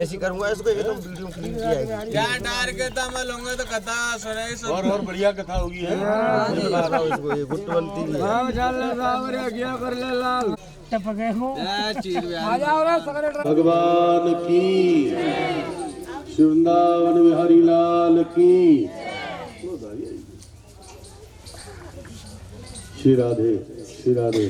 ऐसी करूंगा इसको एकदम वीडियो क्लिप की आएगी। क्या डार के था मैं लूंगा तो कथा सुने सब और बढ़िया कथा होगी है। ये बता रहा हूं इसको, ये गुट बनती नहीं है। भगवान की, वृंदावन बिहारी लाल की। श्री राधे, श्री राधे।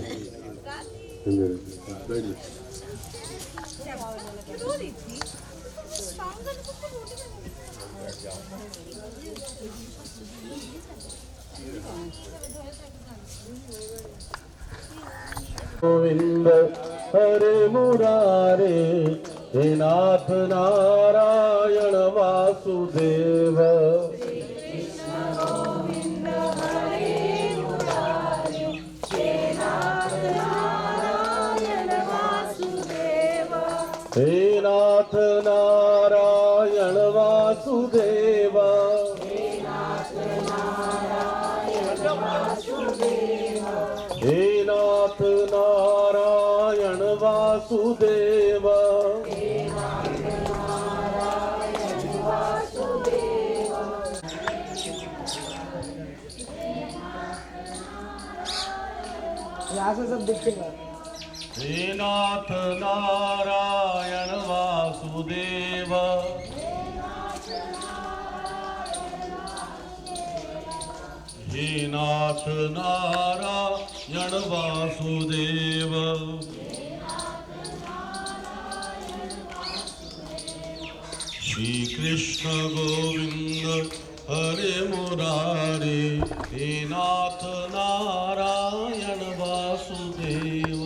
गोविंद हरे मुरारे, हे नाथ नारायण वासुदेव। हे नाथ नारायण वासुदेव। हे नाथ नारायण वासुदेव। यहाँ से सब दिखेगा। हे नाथ नारायण वासुदेव। हे नाथ नारायण वासुदेव। श्री कृष्ण गोविंद हरे मुरारे, हे नाथ नारायण वासुदेव।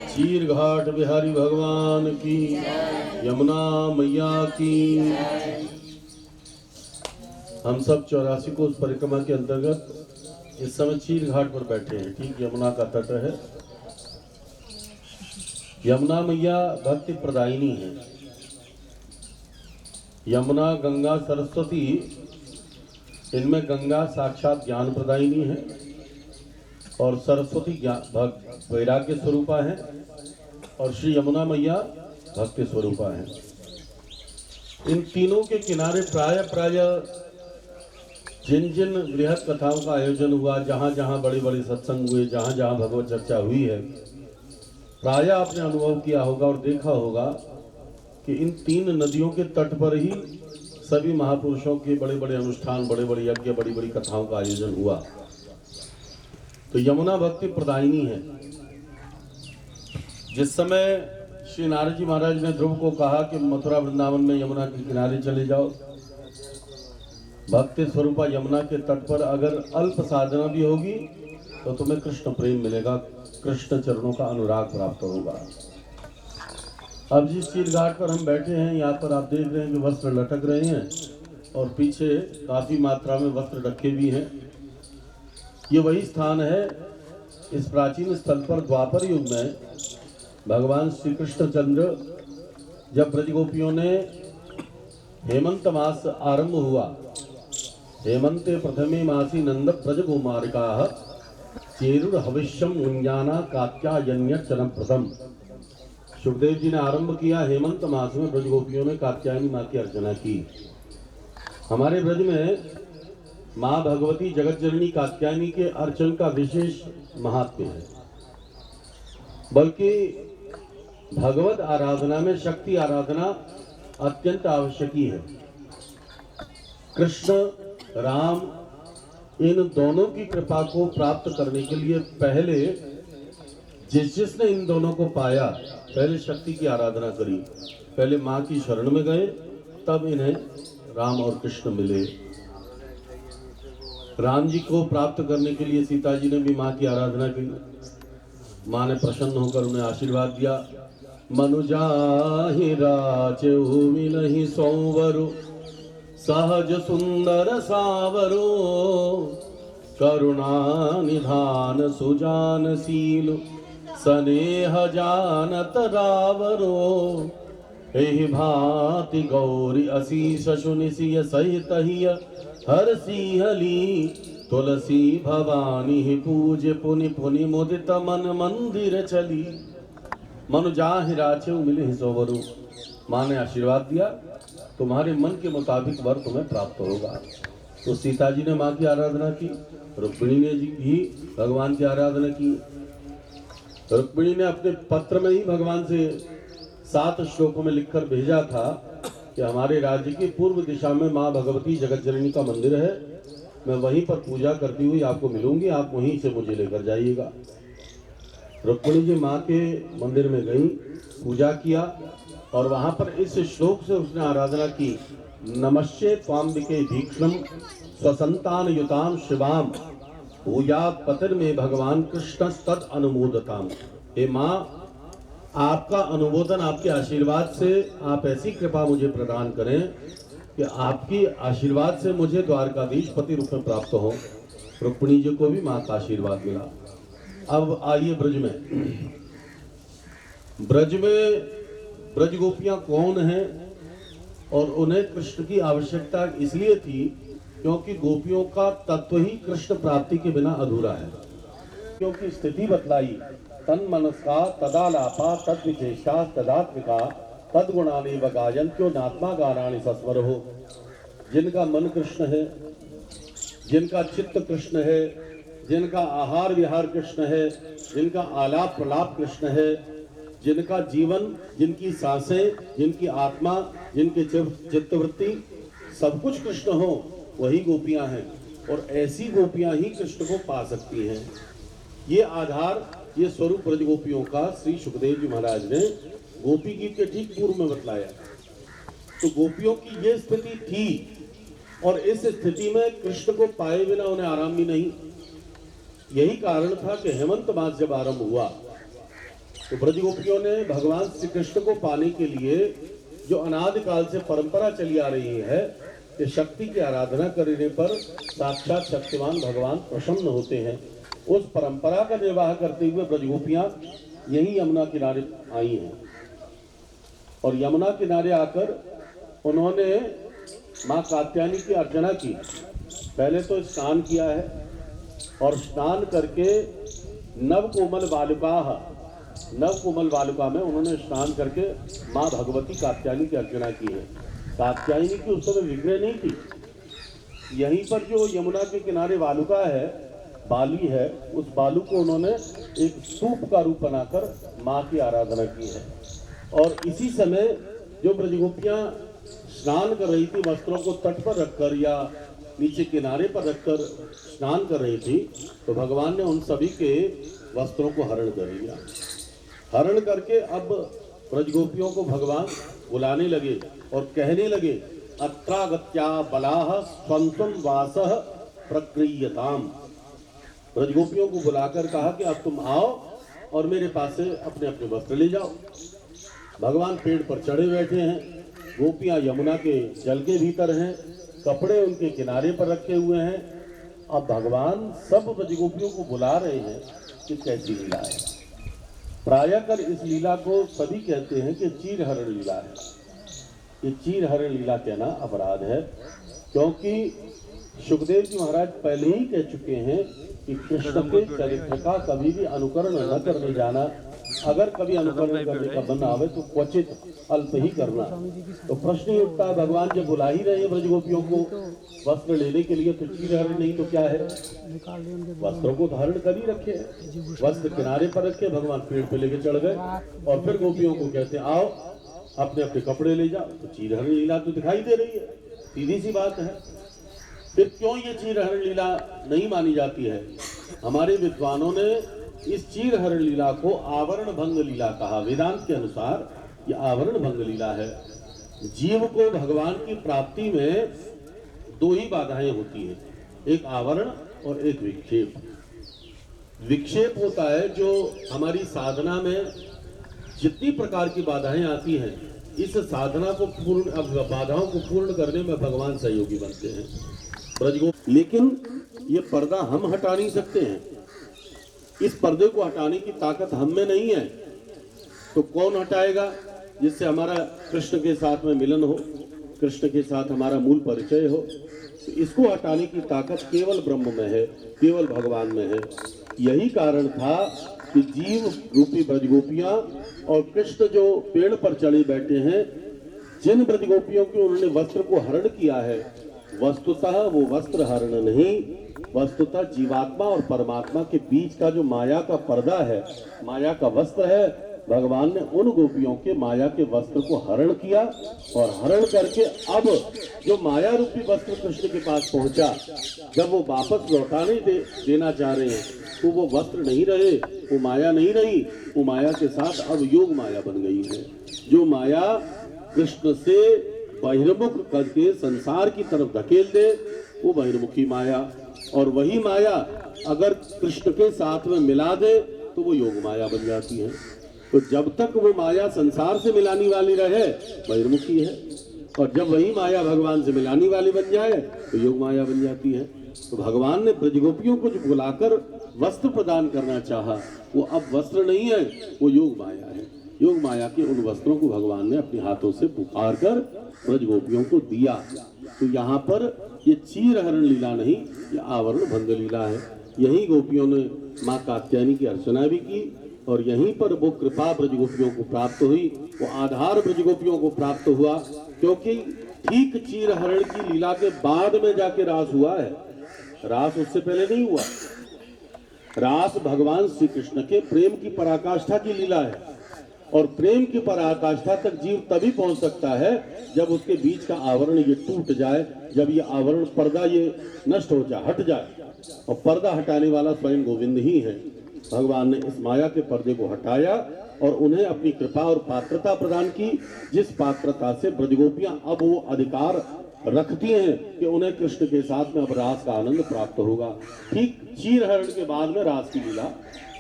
चीर घाट बिहारी भगवान की, यमुना मैया की। हम सब 84 कोस परिक्रमा के अंतर्गत इस समय चीर घाट पर बैठे हैं। ठीक यमुना का तट है। यमुना मैया भक्ति प्रदायिनी है। यमुना, गंगा, सरस्वती, इनमें गंगा साक्षात ज्ञान प्रदायिनी है और सरस्वती वैराग्य स्वरूपा है और श्री यमुना मैया भक्ति स्वरूपा है। इन तीनों के किनारे प्राय जिन जिन बृहद कथाओं का आयोजन हुआ, जहाँ जहाँ बड़े बड़े सत्संग हुए, जहाँ जहाँ भगवत चर्चा हुई है, प्राय आपने अनुभव किया होगा और देखा होगा कि इन तीन नदियों के तट पर ही सभी महापुरुषों के बड़े बड़े अनुष्ठान, बड़े बड़े यज्ञ, बड़ी बड़ी कथाओं का आयोजन हुआ। तो यमुना भक्ति प्रदायिनी है। जिस समय श्री नारद जी महाराज ने ध्रुव को कहा कि मथुरा वृंदावन में यमुना के किनारे चले जाओ, भक्ति स्वरूपा यमुना के तट पर अगर अल्प साधना भी होगी तो तुम्हें कृष्ण प्रेम मिलेगा, कृष्ण चरणों का अनुराग प्राप्त होगा। अब जिस चीर घाट पर हम बैठे हैं, यहाँ पर आप देख रहे हैं कि वस्त्र लटक रहे हैं और पीछे काफी मात्रा में वस्त्र रखे भी हैं। ये वही स्थान है। इस प्राचीन स्थल पर द्वापर युग में भगवान श्री कृष्णचंद्र, जब ब्रजगोपियों ने हेमंत मास आरंभ हुआ, हेमंते प्रथमे मासी नंद ब्रज कुमारिकाः चेरुर हविष्यम उञ्जाना कात्यायन्य चनप्रथम। सुखदेव जी ने आरंभ किया हेमंत मास में, ब्रजगोपियों ने कात्यायनी माँ की अर्चना की। हमारे ब्रज में माँ भगवती जगत जननी कात्यायनी के अर्चन का विशेष महात्म्य है। बल्कि भगवत आराधना में शक्ति आराधना अत्यंत आवश्यक ही है। कृष्ण, राम, इन दोनों की कृपा को प्राप्त करने के लिए पहले जिसने इन दोनों को पाया, पहले शक्ति की आराधना करी, पहले माँ की शरण में गए, तब इन्हें राम और कृष्ण मिले। राम जी को प्राप्त करने के लिए सीता जी ने भी माँ की आराधना की। माँ ने प्रसन्न होकर उन्हें आशीर्वाद दिया। मनुजाहि राचहु मिलहि सौवरु, सहज सुंदर सावरो, करुणा निधान सुजानशील, स्नेह जानत रावरो। एहि भांति गौरी असीस सुनिसिय सहित हिय, हर सिंहली तुलसी भवानी पूज पुनि पुनि मुदित मन मंदिर चली। मनु जाहि राचेउ मिले सोवरु। माँ ने आशीर्वाद दिया, तुम्हारे मन के मुताबिक वर तुम्हें प्राप्त होगा। तो सीता जी ने माँ की आराधना की, रुक्मिणी ने जी भी भगवान की आराधना की। रुक्मिणी ने अपने पत्र में ही भगवान से 7 श्लोकों में लिखकर भेजा था कि हमारे राज्य की पूर्व दिशा में माँ भगवती जगत जननी का मंदिर है, मैं वहीं पर पूजा करती हुई आपको मिलूंगी, आप वहीं से मुझे लेकर जाइएगा। रुक्मिणी जी माँ के मंदिर में गई, पूजा किया और वहां पर इस श्लोक से उसने आराधना की, नमस्ते त्वाम्बिके भीक्ष्णम स्वसंतान युताम शिवाम भूयात् पतिर में भगवान कृष्ण तद अनुमोदताम। हे माँ, आपका अनुमोदन, आपके आशीर्वाद से आप ऐसी कृपा मुझे प्रदान करें कि आपकी आशीर्वाद से मुझे द्वारकाधीश पति रूप में प्राप्त हो। रुक्मिणी जी को भी माँ का आशीर्वाद मिला। अब आइए ब्रज में। ब्रज में ब्रज गोपियां कौन हैं और उन्हें कृष्ण की आवश्यकता इसलिए थी क्योंकि गोपियों का तत्व ही कृष्ण प्राप्ति के बिना अधूरा है। क्योंकि स्थिति बतलाई, तन मनस्का तदालापा तद विशेषा तदात्मिका तद गुणानि वगायन क्यों नात्मा गानानि सस्वर हो। जिनका मन कृष्ण है, जिनका चित्त कृष्ण है, जिनका आहार विहार कृष्ण है, जिनका आलाप प्रलाप कृष्ण है, जिनका जीवन, जिनकी सांसें, जिनकी आत्मा, जिनके चित्तवृत्ति सब कुछ कृष्ण हो, वही गोपियां हैं। और ऐसी गोपियां ही कृष्ण को पा सकती हैं। ये आधार, ये स्वरूप ब्रज गोपियों का श्री सुखदेव जी महाराज ने गोपी गीत के ठीक पूर्व में बतलाया। तो गोपियों की ये स्थिति थी और इस स्थिति में कृष्ण को पाए बिना उन्हें आराम भी नहीं। यही कारण था कि हेमंत मास जब आरंभ हुआ तो ब्रज गोपियों ने भगवान श्री कृष्ण को पाने के लिए जो अनादिकाल से परंपरा चली आ रही है कि शक्ति की आराधना करने पर साक्षात शक्तिमान भगवान प्रसन्न होते हैं, उस परंपरा का निर्वाह करते हुए ब्रज गोपियां यही यमुना किनारे आई हैं। और यमुना किनारे आकर उन्होंने माँ कात्यायनी की अर्चना की। पहले तो स्नान किया है और स्नान करके नव कोमल बालिका में उन्होंने स्नान करके माँ भगवती कात्यायनी की अर्चना की है। कात्यायनी की उस समय विग्रह नहीं थी। यहीं पर जो यमुना के किनारे बालुका है, बाली है, उस बालू को उन्होंने एक स्तूप का रूप बनाकर माँ की आराधना की है। और इसी समय जो ब्रजगोपियाँ स्नान कर रही थी, वस्त्रों को तट पर रखकर या नीचे किनारे पर रखकर स्नान कर रही थी, तो भगवान ने उन सभी के वस्त्रों को हरण कर लिया। हरण करके अब ब्रजगोपियों को भगवान बुलाने लगे और कहने लगे, अत्रागत्या बलाह स्वंतम वासः प्रक्रियताम। ब्रजगोपियों को बुलाकर कहा कि अब तुम आओ और मेरे पास से अपने अपने वस्त्र ले जाओ। भगवान पेड़ पर चढ़े बैठे हैं, गोपियां यमुना के जल के भीतर हैं, कपड़े उनके किनारे पर रखे हुए हैं। अब भगवान सब ब्रजगोपियों को बुला रहे हैं कि कैसी लीला है। प्रायः कर इस लीला को सभी कहते हैं कि चीरहरण लीला है। ये चीरहरण लीला कहना अपराध है, क्योंकि सुखदेव जी महाराज पहले ही कह चुके हैं कि कृष्ण के चरित्र का कभी भी अनुकरण न करने जाना। अगर कभी अनुकरण करने का मन आवे तो क्वचित अल्प ही करना। तो प्रश्न ही उठता है, भगवान जब बुला ही रहे हैं ब्रजगोपियों को वस्त्र लेने के लिए, तो चीरहरण नहीं तो क्या है? वस्त्रों को धारण कर ही रखे, वस्त्र किनारे पर रखे, भगवान पेड़ पे लेके चढ़ गए और फिर गोपियों को कहते हैं आओ अपने अपने कपड़े ले जाओ। तो चीरहरण लीला तो दिखाई दे रही है, सीधी सी बात है। फिर क्यों ये चीरहरण लीला नहीं मानी जाती है? हमारे विद्वानों ने इस चीरहरण लीला को आवरण भंग लीला कहा। वेदांत के अनुसार ये आवरण भंग लीला है। जीव को भगवान की प्राप्ति में दो ही बाधाएं होती है, एक आवरण और एक विक्षेप। विक्षेप होता है जो हमारी साधना में जितनी प्रकार की बाधाएं आती हैं, इस साधना को बाधाओं को पूर्ण करने में भगवान सहयोगी बनते हैं ब्रजगोप। लेकिन ये पर्दा हम हटा नहीं सकते हैं, इस पर्दे को हटाने की ताकत हम में नहीं है। तो कौन हटाएगा जिससे हमारा कृष्ण के साथ में मिलन हो? कृष्ण के साथ हमारा मूल परिचय हो, तो इसको हटाने की ताकत केवल ब्रह्म में है, केवल भगवान में है। यही कारण था कि जीव रूपी ब्रजगोपियां और कृष्ण जो पेड़ पर चढ़े बैठे हैं, जिन ब्रजगोपियों के उन्होंने वस्त्र को हरण किया है, वस्तुतः वो वस्त्र हरण नहीं, वस्तुतः जीवात्मा और परमात्मा के बीच का जो माया का पर्दा है, माया का वस्त्र है, भगवान ने उन गोपियों के माया के वस्त्र को हरण किया और हरण करके अब जो माया रूपी वस्त्र कृष्ण के पास पहुंचा, जब वो वापस लौटाने देना चाह रहे हैं, तो वो वस्त्र नहीं रहे, वो माया नहीं रही, वो माया के साथ अब योग माया बन गई है। जो माया कृष्ण से बहिर्मुख करके संसार की तरफ धकेल दे, वो बहिर्मुखी माया, और वही माया अगर कृष्ण के साथ में मिला दे तो वो योग माया बन जाती है। तो जब तक वो माया संसार से मिलाने वाली रहे, बहिर्मुखी है, और जब वही माया भगवान से मिलाने वाली बन जाए तो योग माया बन जाती है। तो भगवान ने ब्रजगोपियों को जो बुलाकर वस्त्र प्रदान करना चाहा, वो अब वस्त्र नहीं है, वो योग माया है। योग माया के उन वस्त्रों को भगवान ने अपने हाथों से पुकार कर ब्रजगोपियों को दिया। तो यहाँ पर ये चीर हरण लीला नहीं, ये आवरण भंग लीला है। यही गोपियों ने माँ कात्यायनी की अर्चना भी की, और यहीं पर वो कृपा ब्रजगोपियों को प्राप्त हुई, वो आधार ब्रजगोपियों को प्राप्त हुआ, क्योंकि ठीक चीर हरण की लीला के बाद में जाके रास हुआ है। रास उससे पहले नहीं हुआ। रास भगवान श्री कृष्ण के प्रेम की पराकाष्ठा की लीला है, और प्रेम की पराकाष्ठा तक जीव तभी पहुंच सकता है जब उसके बीच का आवरण ये टूट जाए, जब ये आवरण पर्दा ये नष्ट हो जाए, हट जाए। और पर्दा हटाने वाला स्वयं गोविंद ही है। भगवान ने इस माया के पर्दे को हटाया और उन्हें अपनी कृपा और पात्रता प्रदान की, जिस पात्रता से ब्रजगोपियां अब वो अधिकार रखती हैं कि उन्हें कृष्ण के साथ में अब रास का आनंद प्राप्त होगा। ठीक चीर हरण के बाद में रास की लीला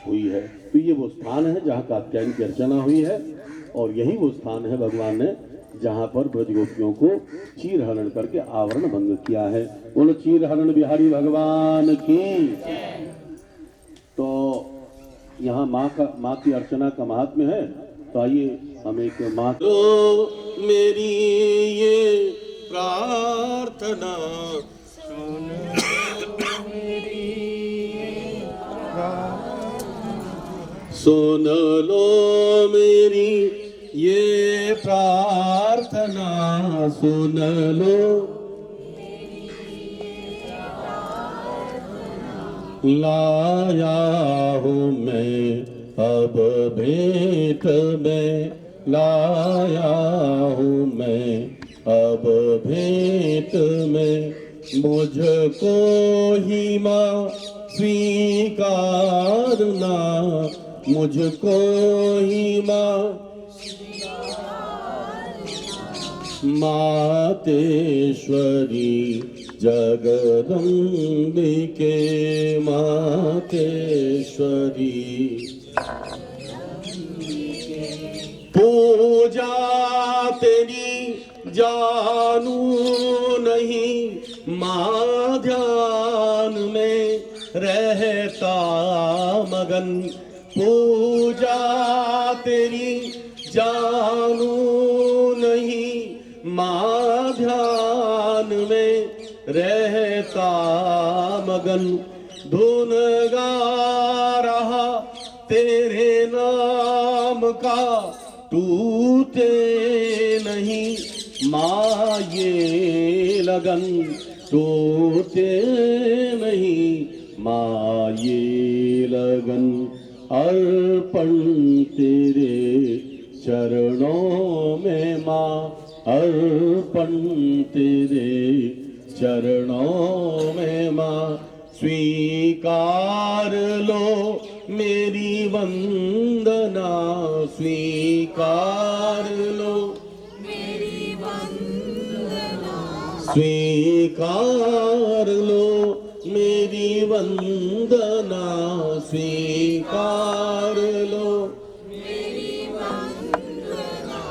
हुई है। तो ये वो स्थान है जहाँ कात्यायनी की अर्चना हुई है, और यही वो स्थान है भगवान ने जहाँ पर ब्रजगोपियों को चीर हरण करके आवरण भंग किया है। बोलो चीर हरण बिहारी भगवान की। तो यहाँ माँ की अर्चना का महात्म्य है। तो आइए हम एक माँ तो मेरी ये प्रार्थना सुन लो मेरी ये प्रार्थना, सुन लो लाया हूँ मैं अब भेंट में, लाया हूँ मैं अब भेंट में, मुझको ही माँ स्वीकारना, मुझको ही माँ मातेश्वरी जगदम्बिके, मातेश्वरी पूजा तेरी जानू नहीं, माँ ध्यान में रहता मगन, पूजा तेरी जानू नहीं, माँ ध्यान में रहता मगन, धुन गा रहा तेरे नाम का, टूटे नहीं माँ ये लगन, टूटे नहीं माँ ये लगन, अर्पण तेरे चरणों में माँ, अर्पण तेरे चरणों में माँ, स्वीकार लो मेरी वंदना, स्वीकार लो मेरी वंदना, स्वीकार लो मेरी वंदना, स्वीकार लो मेरी वंदना,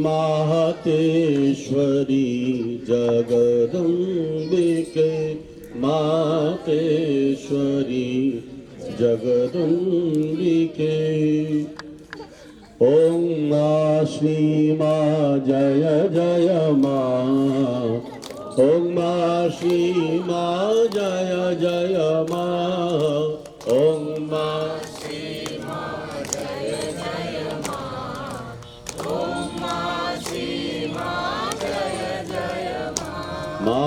मातेश्वरी जगदम्बिके, मातेश्वरी जगदम्बिके। ओम श्री माँ जय जय माँ, मा श्री मा जय जय मा ओम मा मा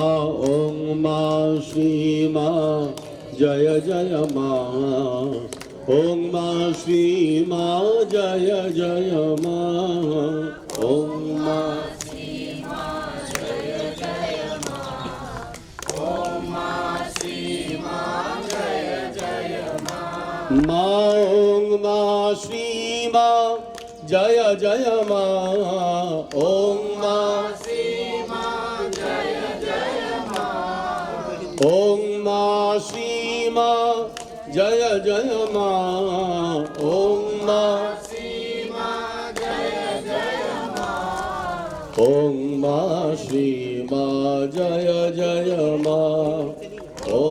ओम मा श्री मा जय जय मा ओम मा श्री मा जय जय मा ओम मा मा ओम मा श्री मा जय जय मा ओम मा ओम मा श्री मा जय जय मा ओम मा ओम मा श्री मा जय जय मा ओम